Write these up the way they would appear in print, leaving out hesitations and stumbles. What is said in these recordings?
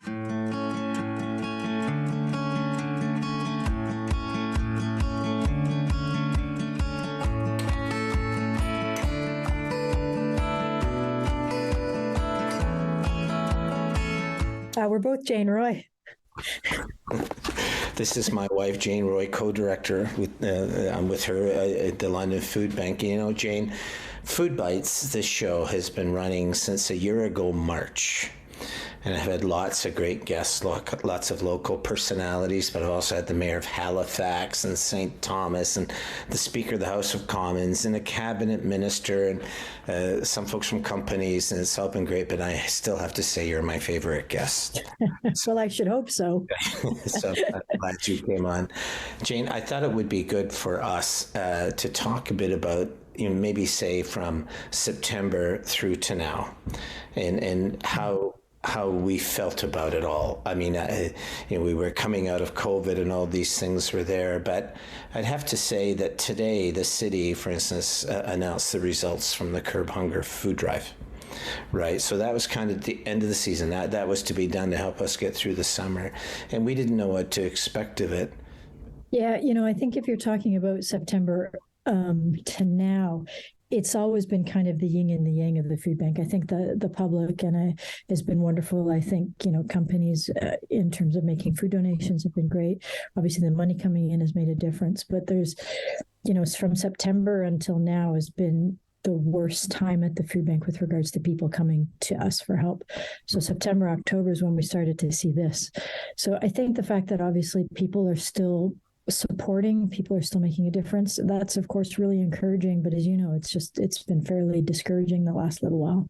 We're both Jane Roy. This is my wife, Jane Roy, co-director. I'm with her at the London Food Bank. You know, Jane, Food Bites, this show has been running since a year ago, March. And I've had lots of great guests, lots of local personalities, but I've also had the mayor of Halifax and St. Thomas and the Speaker of the House of Commons and a cabinet minister and some folks from companies, and it's all been great, but I still have to say you're my favorite guest. Well, I should hope so. So I'm glad you came on. Jane, I thought it would be good for us to talk a bit about, you know, maybe say from September through to now and how we felt about it all. I mean, you know, we were coming out of COVID and all these things were there, but I'd have to say that today the city, for instance, announced the results from the Curb Hunger food drive, right? So that was kind of the end of the season. That was to be done to help us get through the summer, and we didn't know what to expect of it. Yeah, you know, I think if you're talking about September to now, it's always been kind of the yin and the yang of the food bank. I think the public has been wonderful. I think, you know, companies in terms of making food donations have been great. Obviously, the money coming in has made a difference. But there's, you know, from September until now has been the worst time at the food bank with regards to people coming to us for help. So September, October is when we started to see this. So I think the fact that obviously people are still supporting, people are still making a difference, that's of course really encouraging, but as you know, it's been fairly discouraging the last little while.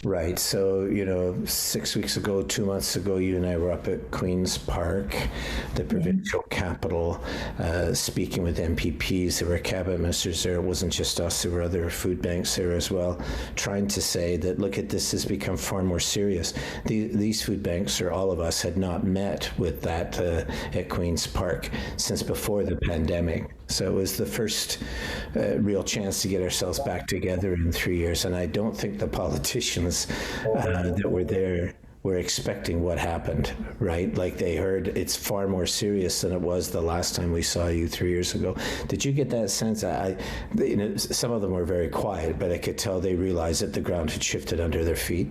Right. So, you know, 6 weeks ago, 2 months ago, you and I were up at Queen's Park, the provincial capital, speaking with MPPs. There were cabinet ministers there. It wasn't just us. There were other food banks there as well, trying to say that, look, at this has become far more serious. These food banks, or all of us, had not met with that at Queen's Park since before the pandemic. So it was the first real chance to get ourselves back together in 3 years. And I don't think the politicians that were there were expecting what happened, right? Like they heard it's far more serious than it was the last time we saw you 3 years ago. Did you get that sense? You know, some of them were very quiet, but I could tell they realized that the ground had shifted under their feet.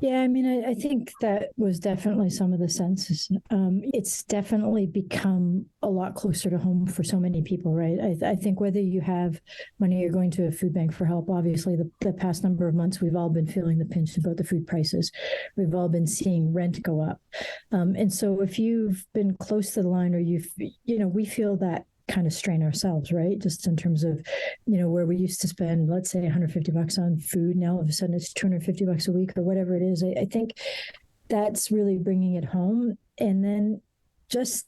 Yeah, I mean, I think that was definitely some of the senses. It's definitely become a lot closer to home for so many people, right? I think whether you have money or going to a food bank for help, obviously the past number of months, we've all been feeling the pinch about the food prices. We've all been seeing rent go up. And so if you've been close to the line or we feel that kind of strain ourselves, right? Just in terms of, you know, where we used to spend, let's say $150 on food. Now all of a sudden it's $250 a week or whatever it is. I think that's really bringing it home. And then just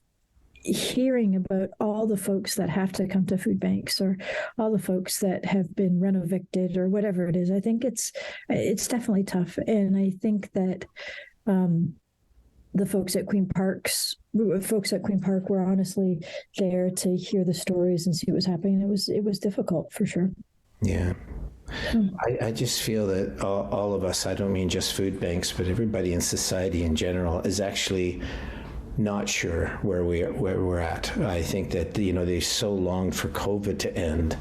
hearing about all the folks that have to come to food banks or all the folks that have been rent evicted or whatever it is, I think it's definitely tough. And I think that, the folks at Queen Park were honestly there to hear the stories and see what was happening. It was difficult for sure. Yeah. I just feel that all of us, I don't mean just food banks, but everybody in society in general is actually not sure where we're at. I think that, you know, they so longed for COVID to end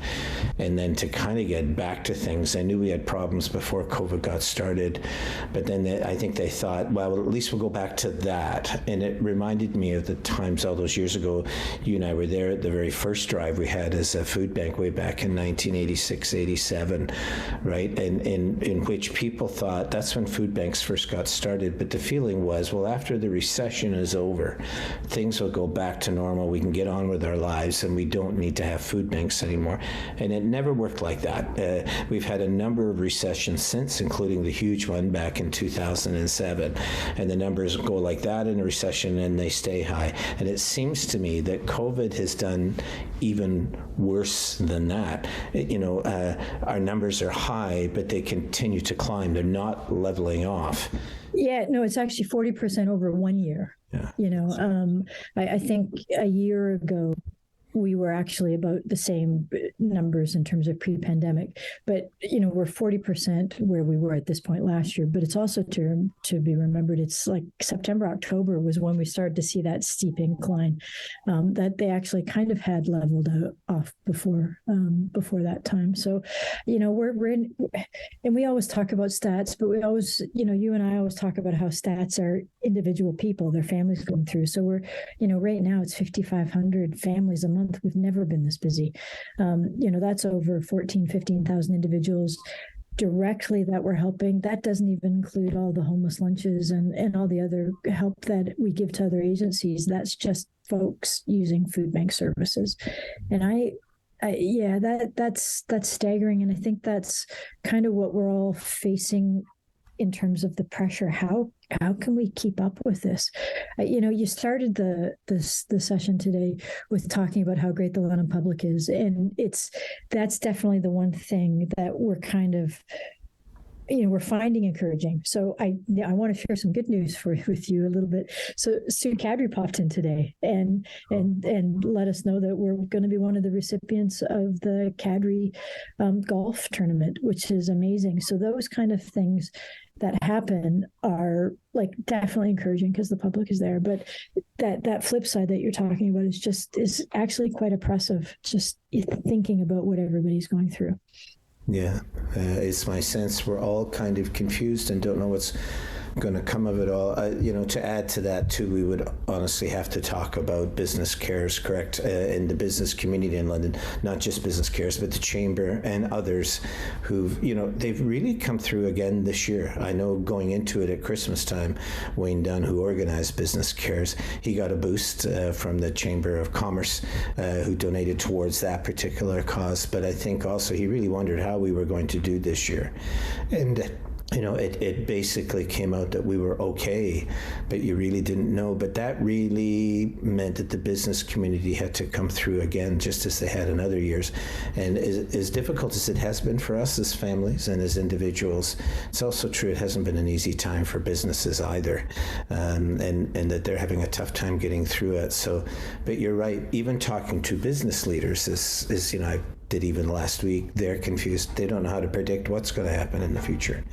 and then to kind of get back to things. I knew we had problems before COVID got started, but then I think they thought, well, at least we'll go back to that. And it reminded me of the times all those years ago, you and I were there at the very first drive we had as a food bank way back in 1986, 87, right? And in which people thought that's when food banks first got started. But the feeling was, well, after the recession is over, things will go back to normal. We can get on with our lives and we don't need to have food banks anymore. And it never worked like that. We've had a number of recessions since, including the huge one back in 2007. And the numbers go like that in a recession and they stay high. And it seems to me that COVID has done even worse than that. You know, our numbers are high, but they continue to climb. They're not leveling off. Yeah, no, it's actually 40% over 1 year. Yeah. You know, I think a year ago, we were actually about the same numbers in terms of pre-pandemic, but we're 40% where we were at this point last year. But it's also to be remembered, it's like September, October was when we started to see that steep incline that they actually kind of had leveled off before that time. So, we're in, and we always talk about stats, but we always, you and I always talk about how stats are individual people, their families going through. So we're, right now it's 5,500 families a month. We've never been this busy. That's over 15,000 individuals directly that we're helping. That doesn't even include all the homeless lunches and all the other help that we give to other agencies. That's just folks using food bank services. And that's staggering. And I think that's kind of what we're all facing in terms of the pressure. How can we keep up with this? You started the session today with talking about how great the London Public is, and that's definitely the one thing that we're kind of we're finding encouraging. So I want to share some good news with you a little bit. So Sue Cadry popped in today and let us know that we're going to be one of the recipients of the Cadry golf tournament, which is amazing. So those kind of things that happen are like definitely encouraging because the public is there. But that flip side that you're talking about is actually quite oppressive, just thinking about what everybody's going through. Yeah, it's my sense we're all kind of confused and don't know what's going to come of it all. To add to that too, we would honestly have to talk about business cares, correct, in the business community in London, not just business cares, but the Chamber and others who've, they've really come through again this year. I know going into it at Christmas time, Wayne Dunn, who organized business cares, he got a boost from the Chamber of Commerce, who donated towards that particular cause. But I think also he really wondered how we were going to do this year. And it basically came out that we were okay, but you really didn't know. But that really meant that the business community had to come through again, just as they had in other years. And as difficult as it has been for us as families and as individuals, it's also true it hasn't been an easy time for businesses either, and that they're having a tough time getting through it. So, but you're right, even talking to business leaders is I did even last week, they're confused. They don't know how to predict what's going to happen in the future.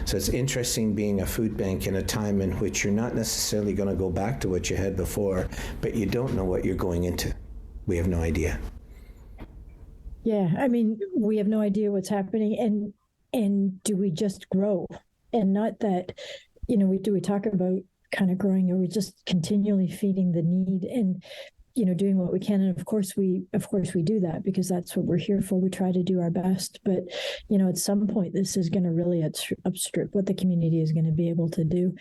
So it's interesting being a food bank in a time in which you're not necessarily going to go back to what you had before, but you don't know what you're going into. We have no idea. Yeah, I mean, we have no idea what's happening, and do we just grow? And not that, we talk about kind of growing, or we just continually feeding the need and doing what we can. And of course we do that because that's what we're here for. We try to do our best, but at some point this is going to really outstrip what the community is going to be able to do.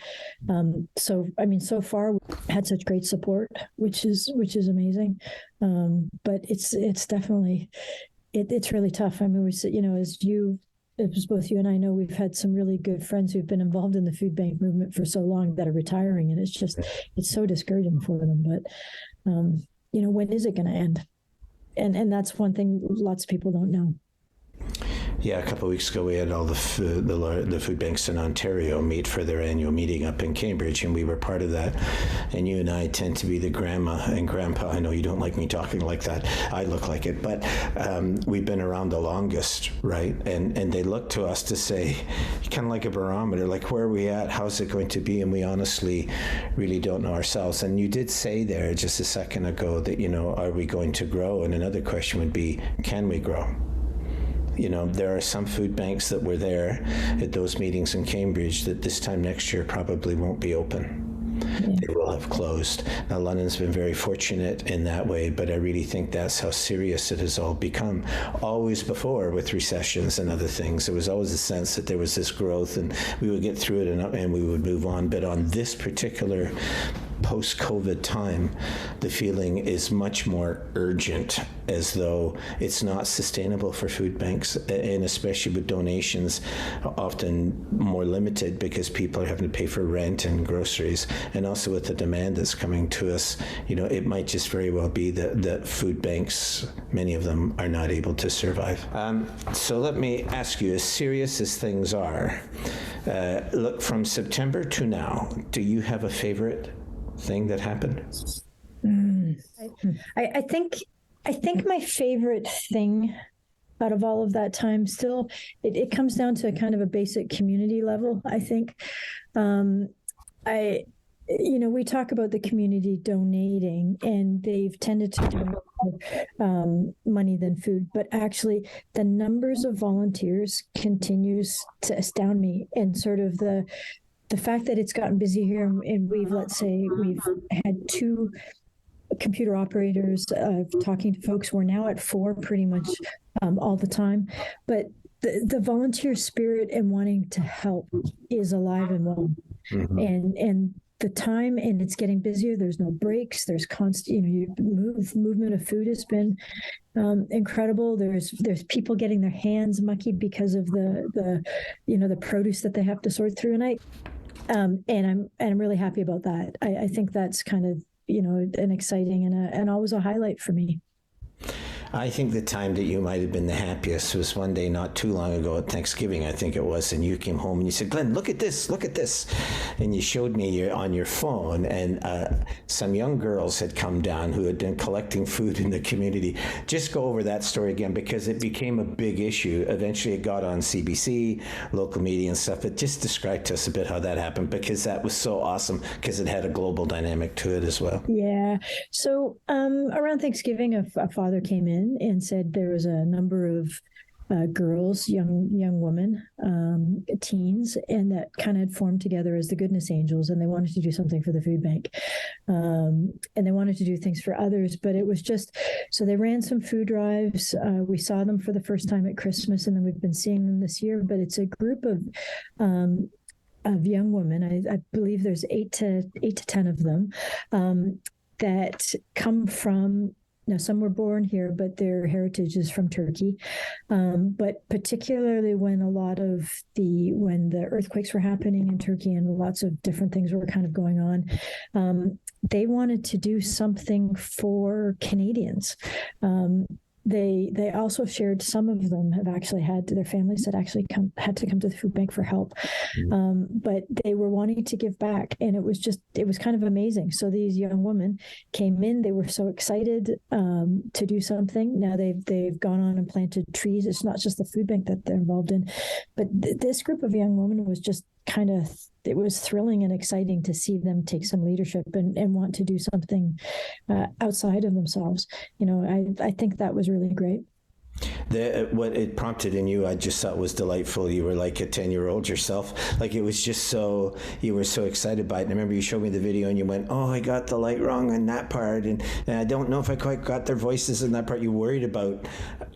So far we've had such great support, which is amazing. But it's definitely, it's really tough. I mean, as both you and I know, we've had some really good friends who've been involved in the food bank movement for so long that are retiring, and it's so discouraging for them. But when is it going to end? And that's one thing lots of people don't know. Yeah, a couple of weeks ago, we had all the food banks in Ontario meet for their annual meeting up in Cambridge, and we were part of that. And you and I tend to be the grandma and grandpa. I know you don't like me talking like that. I look like it, but we've been around the longest, right? And they look to us to say, kind of like a barometer, like, where are we at? How's it going to be? And we honestly really don't know ourselves. And you did say there just a second ago that, are we going to grow? And another question would be, can we grow? There are some food banks that were there at those meetings in Cambridge that this time next year probably won't be open. Yeah. They will have closed. Now, London's been very fortunate in that way, but I really think that's how serious it has all become. Always before, with recessions and other things, there was always a sense that there was this growth and we would get through it and we would move on. But on this particular post-COVID time, the feeling is much more urgent, as though it's not sustainable for food banks, and especially with donations often more limited because people are having to pay for rent and groceries, and also with the demand that's coming to us, it might just very well be that food banks, many of them, are not able to survive. So let me ask you, as serious as things are, look, from September to now, do you have a favorite thing that happened? I think I think my favorite thing out of all of that time still, it comes down to kind of a basic community level, I think. Um, I, we talk about the community donating, and they've tended to donate more money than food, but actually the numbers of volunteers continues to astound me, and sort of the fact that it's gotten busy here, and we've had two computer operators talking to folks. We're now at four pretty much all the time, but the volunteer spirit and wanting to help is alive and well. Mm-hmm. And the time, and it's getting busier. There's no breaks. There's constant, movement of food has been incredible. There's people getting their hands mucky because of the produce that they have to sort through. And I'm really happy about that. I think that's kind of, an exciting and always a highlight for me. I think the time that you might have been the happiest was one day not too long ago at Thanksgiving, I think it was, and you came home and you said, Glen, look at this. And you showed me on your phone, and some young girls had come down who had been collecting food in the community. Just go over that story again, because it became a big issue. Eventually it got on CBC, local media and stuff, but just describe to us a bit how that happened, because that was so awesome, because it had a global dynamic to it as well. Yeah. So around Thanksgiving, a father came in and said there was a number of girls, young women, teens, and that kind of had formed together as the Goodness Angels, and they wanted to do something for the food bank, and they wanted to do things for others. But it was just, so they ran some food drives. We saw them for the first time at Christmas, and then we've been seeing them this year. But it's a group of young women. I believe there's 8 to 10 of them that come from. Now, some were born here, but their heritage is from Turkey. But particularly when when the earthquakes were happening in Turkey and lots of different things were kind of going on, they wanted to do something for Canadians. They also shared, some of them have actually had their families that actually had to come to the food bank for help. But they were wanting to give back, and it was kind of amazing. So these young women came in, they were so excited to do something. Now they've gone on and planted trees. It's not just the food bank that they're involved in, but this group of young women was just kind of, it was thrilling and exciting to see them take some leadership and want to do something outside of themselves. I think that was really great. What it prompted in you, I just thought was delightful. You were like a 10-year-old yourself. Like, it was just so, you were so excited by it. And I remember you showed me the video and you went, oh, I got the light wrong on that part. And I don't know if I quite got their voices in that part. You worried about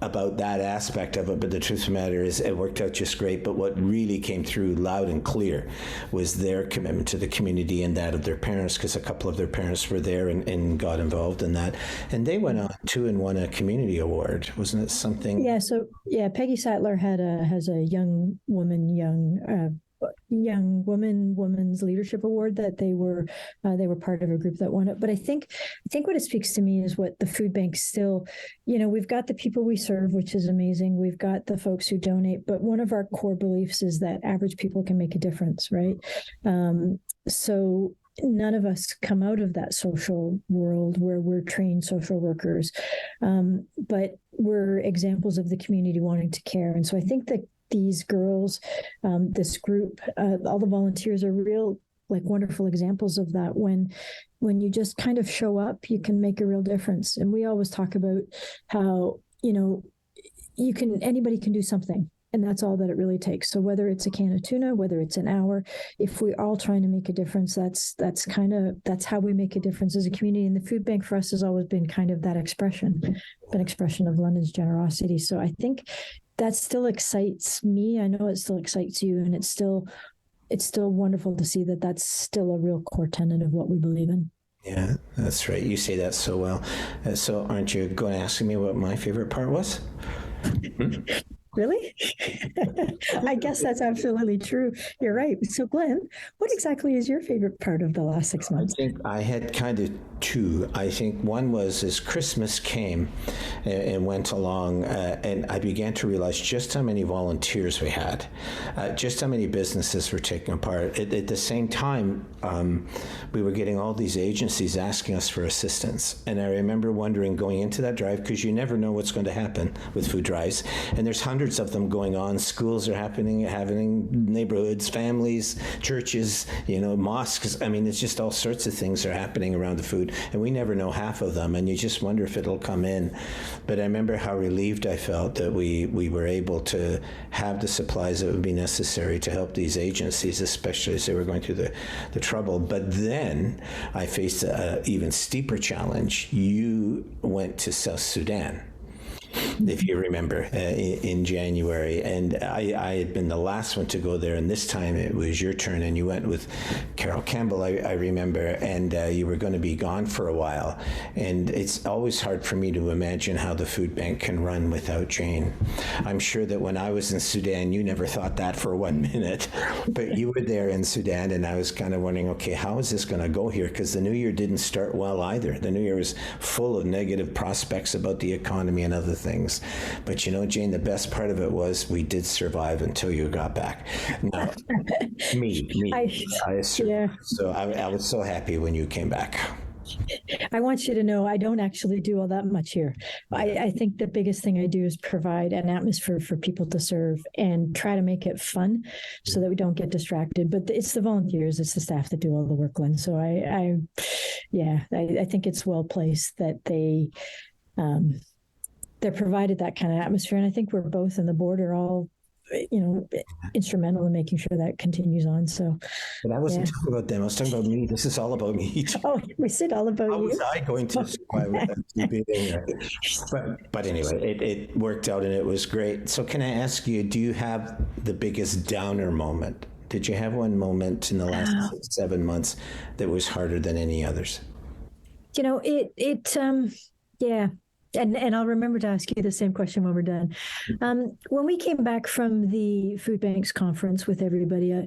that aspect of it. But the truth of the matter is it worked out just great. But what really came through loud and clear was their commitment to the community and that of their parents, because a couple of their parents were there and got involved in that. And they went on too and won a community award. Wasn't it something? Yeah. So Peggy Sattler has a women's leadership award that they were part of a group that won it. But I think what it speaks to me is what the food bank still, we've got the people we serve, which is amazing. We've got the folks who donate, but one of our core beliefs is that average people can make a difference, right? So none of us come out of that social world where we're trained social workers, but we're examples of the community wanting to care. And so I think that these girls, this group, all the volunteers are real, like, wonderful examples of that. When you just kind of show up, you can make a real difference. And we always talk about how, anybody can do something. And that's all that it really takes. So whether it's a can of tuna, whether it's an hour, if we're all trying to make a difference, that's how we make a difference as a community. And the food bank for us has always been kind of that expression of London's generosity. So I think that still excites me. I know it still excites you, and it's still wonderful to see that that's still a real core tenet of what we believe in. Yeah, that's right. You say that so well. So aren't you going to ask me what my favorite part was? Really? I guess that's absolutely true. You're right. So, Glenn, what exactly is your favorite part of the last 6 months? I think I had kind of two. I think one was as Christmas came and went along, and I began to realize just how many volunteers we had, just how many businesses were taking part. At the same time, we were getting all these agencies asking us for assistance. And I remember wondering going into that drive, because you never know what's going to happen with food drives. And there's hundreds of them going on. Schools are happening, neighborhoods, families, churches, mosques. I mean, it's just all sorts of things are happening around the food, and we never know half of them, and you just wonder if it'll come in. But I remember how relieved I felt that we were able to have the supplies that would be necessary to help these agencies, especially as they were going through the trouble. But then I faced an even steeper challenge. You went to South Sudan, if you remember, in January. And I had been the last one to go there, and this time it was your turn, and you went with Carol Campbell, I remember, and you were going to be gone for a while. And it's always hard for me to imagine how the food bank can run without Jane. I'm sure that when I was in Sudan, you never thought that for 1 minute, but you were there in Sudan, and I was kind of wondering, okay, how is this going to go here? Because the new year didn't start well either. The new year was full of negative prospects about the economy and other things. But Jane, the best part of it was we did survive until you got back. Now, me, I survived. Yeah. So I was so happy when you came back. I want you to know I don't actually do all that much here. I think the biggest thing I do is provide an atmosphere for people to serve and try to make it fun so that we don't get distracted. But it's the volunteers, it's the staff that do all the work, Glenn. So I think it's well placed that they're provided that kind of atmosphere. And I think we're both in the board are all, instrumental in making sure that continues on. So, but I wasn't talking about them. I was talking about me. This is all about me. Oh, we said all about you. How was I going to survive without you being there? But anyway, it worked out and it was great. So can I ask you, do you have the biggest downer moment? Did you have one moment in the last 7 months that was harder than any others? Yeah. And I'll remember to ask you the same question when we're done. When we came back from the food banks conference with everybody,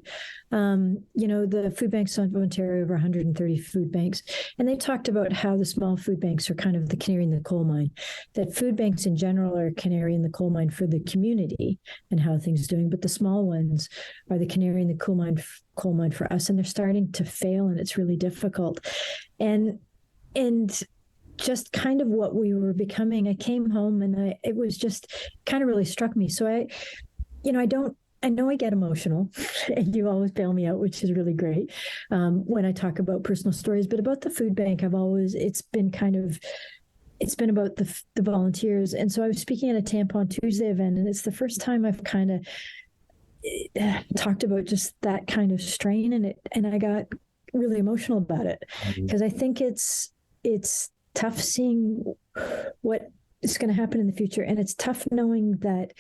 the food banks of Ontario, over 130 food banks, and they talked about how the small food banks are kind of the canary in the coal mine, that food banks in general are a canary in the coal mine for the community and how things are doing, but the small ones are the canary in the coal mine for us, and they're starting to fail, and it's really difficult. And just kind of what we were becoming. I came home and it was just kind of really struck me. So I know I get emotional and you always bail me out, which is really great when I talk about personal stories, but about the food bank, it's been about the volunteers. And so I was speaking at a Tampon Tuesday event, and it's the first time I've kind of talked about just that kind of strain, and I got really emotional about it because I think it's tough seeing what is going to happen in the future. And it's tough knowing that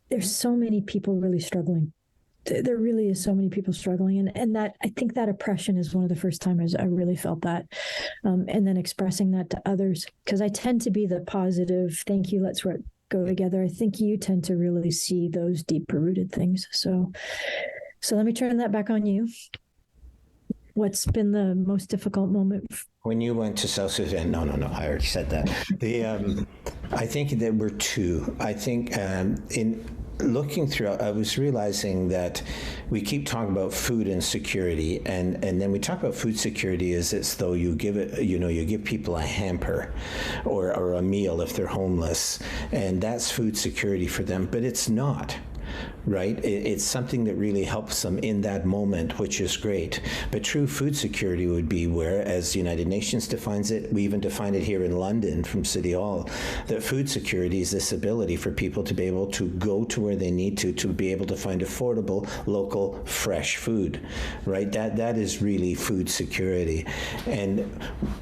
there's so many people really struggling. There really is so many people struggling. And that, I think that oppression is one of the first times I really felt that. And then expressing that to others, because I tend to be the positive, thank you, let's go together. I think you tend to really see those deeper rooted things. So let me turn that back on you. What's been the most difficult moment? When you went to South Sudan, no, I already said that. I think there were two. I think in looking through, I was realizing that we keep talking about food insecurity, and then we talk about food security as it's though you give people a hamper or a meal if they're homeless, and that's food security for them, but it's not. Right? It's something that really helps them in that moment, which is great. But true food security would be where, as the United Nations defines it, we even define it here in London from City Hall, that food security is this ability for people to be able to go to where they need to be able to find affordable, local, fresh food, right? That is really food security. And,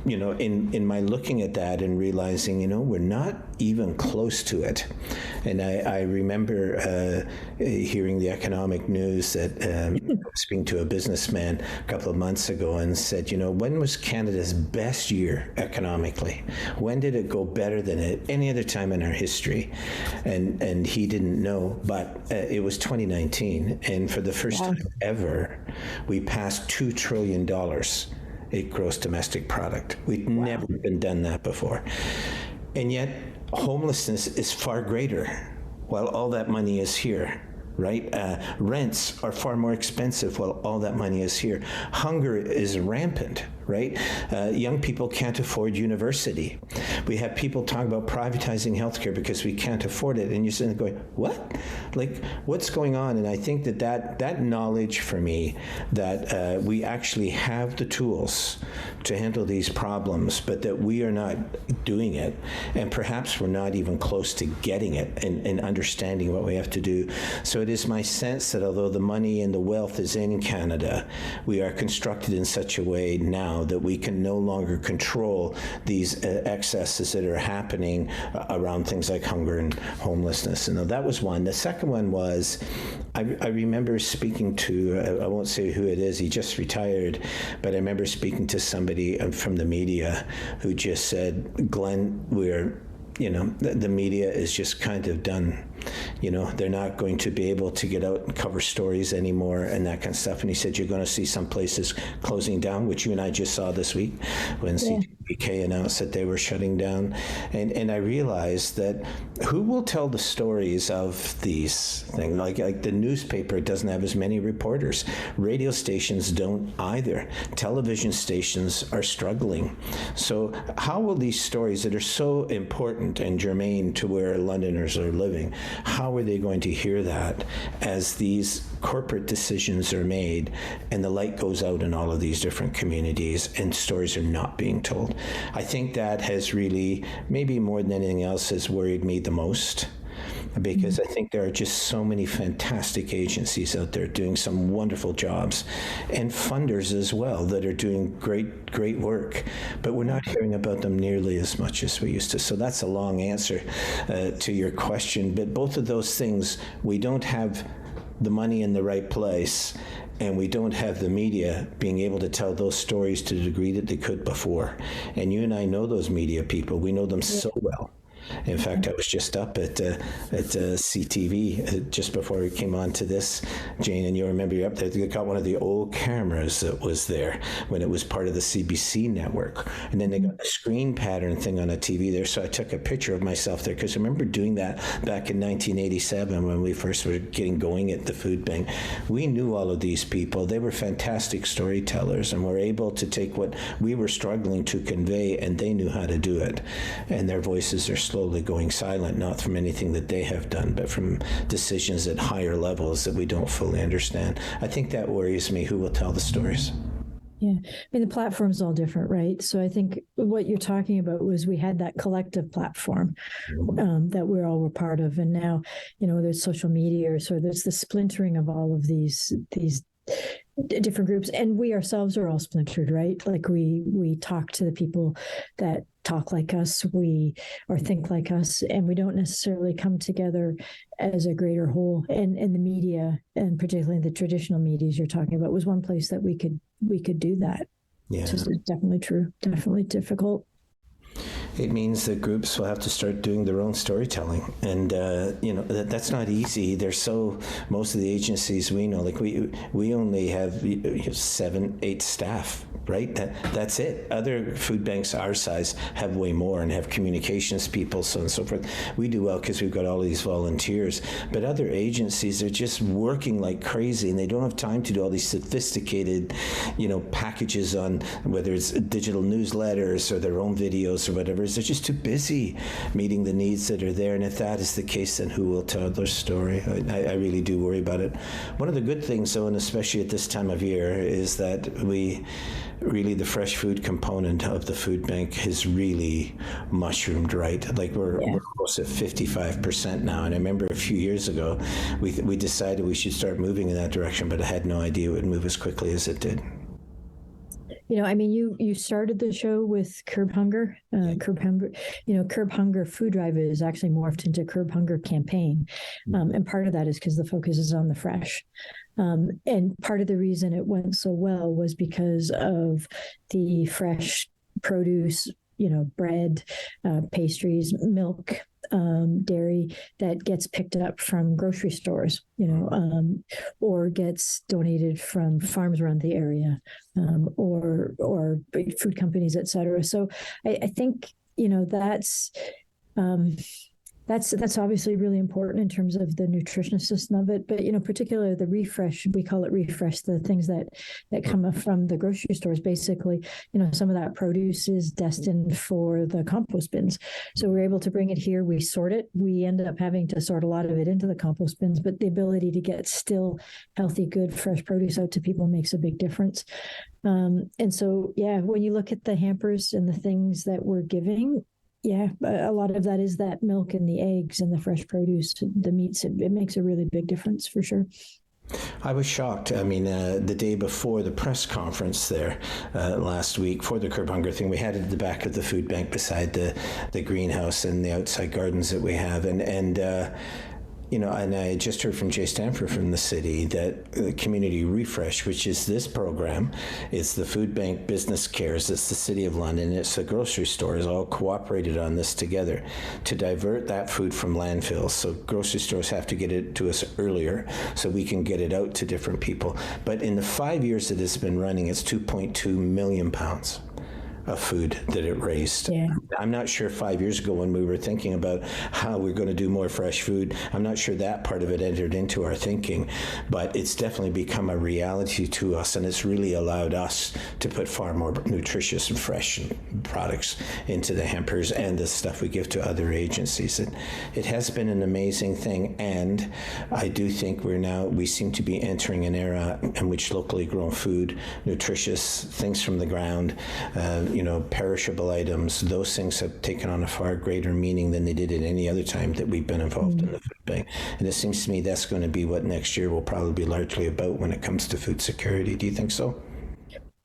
in my looking at that and realizing, we're not even close to it. And I remember hearing the economic news that I was speaking to a businessman a couple of months ago and said, when was Canada's best year economically? When did it go better than any other time in our history? And he didn't know, but it was 2019. And for the first time ever, we passed $2 trillion in gross domestic product. We'd never been done that before. And yet, homelessness is far greater while all that money is here, right? Rents are far more expensive while all that money is here. Hunger is rampant, right? Young people can't afford university. We have people talking about privatizing healthcare because we can't afford it. And you're sitting there going, what? Like, what's going on? And I think that knowledge for me, that we actually have the tools to handle these problems, but that we are not doing it. And perhaps we're not even close to getting it and understanding what we have to do. So it is my sense that although the money and the wealth is in Canada, we are constructed in such a way now that we can no longer control these excesses that are happening around things like hunger and homelessness. And that was one. The second one was, I remember speaking to, I won't say who it is, he just retired, but I remember speaking to somebody from the media who just said, Glen, the media is just kind of done. They're not going to be able to get out and cover stories anymore and that kind of stuff. And he said, you're going to see some places closing down, which you and I just saw this week when CTBK announced that they were shutting down. And I realized that who will tell the stories of these things? Like the newspaper doesn't have as many reporters. Radio stations don't either. Television stations are struggling. So how will these stories that are so important and germane to where Londoners are living, how are they going to hear that as these corporate decisions are made and the light goes out in all of these different communities and stories are not being told? I think that has really, maybe more than anything else, has worried me the most, because I think there are just so many fantastic agencies out there doing some wonderful jobs, and funders as well that are doing great work, but we're not hearing about them nearly as much as we used to. So that's a long answer to your question, but both of those things, we don't have the money in the right place, and we don't have the media being able to tell those stories to the degree that they could before. And you and I know those media people. We know them so well. In fact, I was just up at CTV just before we came on to this, Jane, and you remember you're up there. They got one of the old cameras that was there when it was part of the CBC network. And then they got a screen pattern thing on a TV there. So I took a picture of myself there because I remember doing that back in 1987 when we first were getting going at the food bank. We knew all of these people. They were fantastic storytellers and were able to take what we were struggling to convey, and they knew how to do it. And their voices are slowly going silent, not from anything that they have done, but from decisions at higher levels that we don't fully understand. I think that worries me. Who will tell the stories? Yeah. I mean, the platform's all different, right? So I think what you're talking about was we had that collective platform that we all were part of. And now, there's social media, so there's the splintering of all of these different groups, and we ourselves are all splintered, right? Like we talk to the people that talk like us, or think like us, and we don't necessarily come together as a greater whole. And the media, and particularly the traditional medias you're talking about, was one place that we could do that. Yeah, so it's definitely true. Definitely difficult. It means that groups will have to start doing their own storytelling, and that's not easy. Most of the agencies we know, like we only have 7-8 staff, right? That's it. Other food banks our size have way more and have communications people, so on and so forth. We do well because we've got all these volunteers, but other agencies are just working like crazy, and they don't have time to do all these sophisticated, packages on whether it's digital newsletters or their own videos or whatever. They're just too busy meeting the needs that are there. And if that is the case, then who will tell their story? I really do worry about it. One of the good things, though, and especially at this time of year, is that the fresh food component of the food bank has really mushroomed, right? Like we're close to 55% now. And I remember a few years ago, we decided we should start moving in that direction, but I had no idea it would move as quickly as it did. I mean, you started the show with Curb Hunger. Curb Hunger, Curb Hunger food drive is actually morphed into Curb Hunger campaign, and part of that is because the focus is on the fresh. And part of the reason it went so well was because of the fresh produce, bread, pastries, milk, dairy that gets picked up from grocery stores, or gets donated from farms around the area, or food companies, et cetera. So I think, that's obviously really important in terms of the nutritional system of it. But, particularly the refresh, we call it refresh, the things that come from the grocery stores, basically, some of that produce is destined for the compost bins. So we're able to bring it here. We sort it. We ended up having to sort a lot of it into the compost bins, but the ability to get still healthy, good, fresh produce out to people makes a big difference. And so, yeah, when you look at the hampers and the things that we're giving, yeah, a lot of that is that milk and the eggs and the fresh produce, the meats. It makes a really big difference for sure. I was shocked. I mean, the day before the press conference there last week for the Curb Hunger thing, we had it at the back of the food bank beside the greenhouse and the outside gardens that we have. And I just heard from Jay Stanford from the city that the Community Refresh, which is this program, it's the food bank, Business Cares, it's the City of London, it's the grocery stores, all cooperated on this together to divert that food from landfills. So grocery stores have to get it to us earlier so we can get it out to different people. But in the 5 years that it's been running, it's 2.2 million pounds of food that it raised. Yeah. I'm not sure 5 years ago when we were thinking about how we're going to do more fresh food, I'm not sure that part of it entered into our thinking, but it's definitely become a reality to us, and it's really allowed us to put far more nutritious and fresh products into the hampers and the stuff we give to other agencies. It has been an amazing thing, and I do think we seem to be entering an era in which locally grown food, nutritious things from the ground, perishable items, those things have taken on a far greater meaning than they did at any other time that we've been involved in the food bank. And it seems to me that's going to be what next year will probably be largely about when it comes to food security. Do you think so?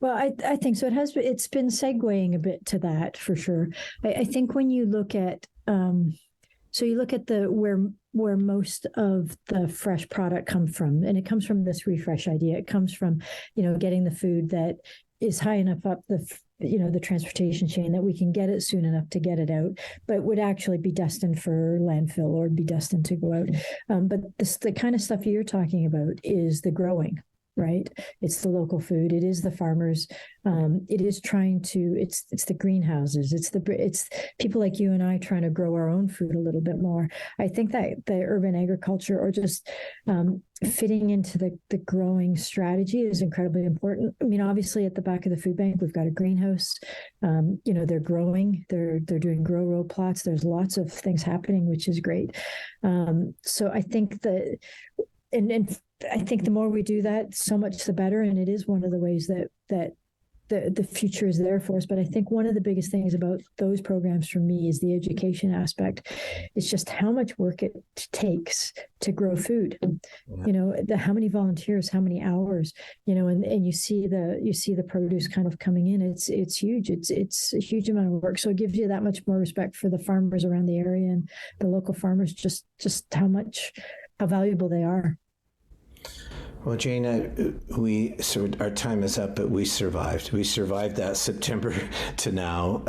Well, I think so. It's been segueing a bit to that for sure. I think when you look at, so you look at where most of the fresh product comes from, and it comes from this refresh idea. It comes from, getting the food that is high enough up the transportation chain that we can get it soon enough to get it out, but would actually be destined for landfill or be destined to go out. But the kind of stuff you're talking about is the growing, right? It's the local food. It is the farmers. It is it's the greenhouses. It's people like you and I trying to grow our own food a little bit more. I think that the urban agriculture, or just fitting into the growing strategy, is incredibly important. I mean, obviously at the back of the food bank, we've got a greenhouse. They're growing, they're doing grow row plots. There's lots of things happening, which is great. So I think that, and I think the more we do that, so much the better. And it is one of the ways that the future is there for us. But I think one of the biggest things about those programs for me is the education aspect. It's just how much work it takes to grow food. Yeah. How many volunteers, how many hours, and you see the produce kind of coming in. It's huge. It's a huge amount of work. So it gives you that much more respect for the farmers around the area and the local farmers, just how valuable they are. Well, Jane, our time is up, but we survived. We survived that September to now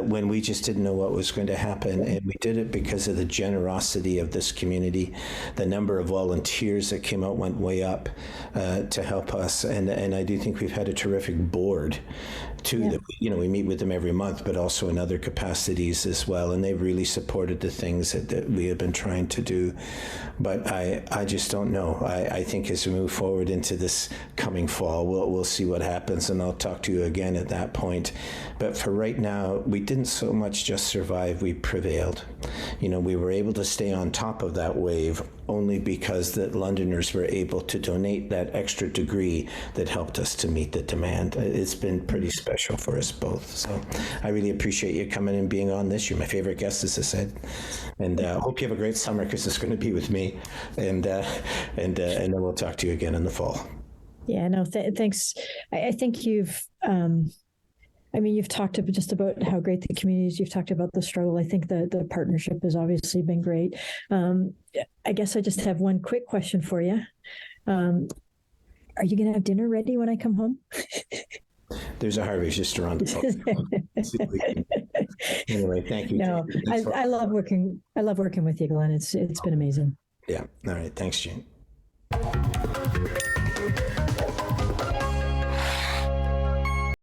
when we just didn't know what was going to happen. And we did it because of the generosity of this community. The number of volunteers that came out went way up to help us. And I do think we've had a terrific board too, yeah. That we meet with them every month, but also in other capacities as well. And they've really supported the things that we have been trying to do. But I just don't know. I think as we move forward into this coming fall, we'll see what happens, and I'll talk to you again at that point. But for right now, we didn't so much just survive, we prevailed. We were able to stay on top of that wave only because the Londoners were able to donate that extra degree that helped us to meet the demand. It's been pretty special for us both. So I really appreciate you coming and being on this. You're my favorite guest, as I said. And I hope you have a great summer, because it's going to be with me. And then we'll talk to you again in the fall. Yeah, no, thanks. I think I mean, you've talked just about how great the community is. You've talked about the struggle. I think the partnership has obviously been great. Um, I guess I just have one quick question for you. Um, are you going to have dinner ready when I come home? There's a Harvey's just around the corner. Anyway, thank you. No, I love working. I love working with you, Glenn. It's been amazing. Yeah. All right. Thanks, Jane.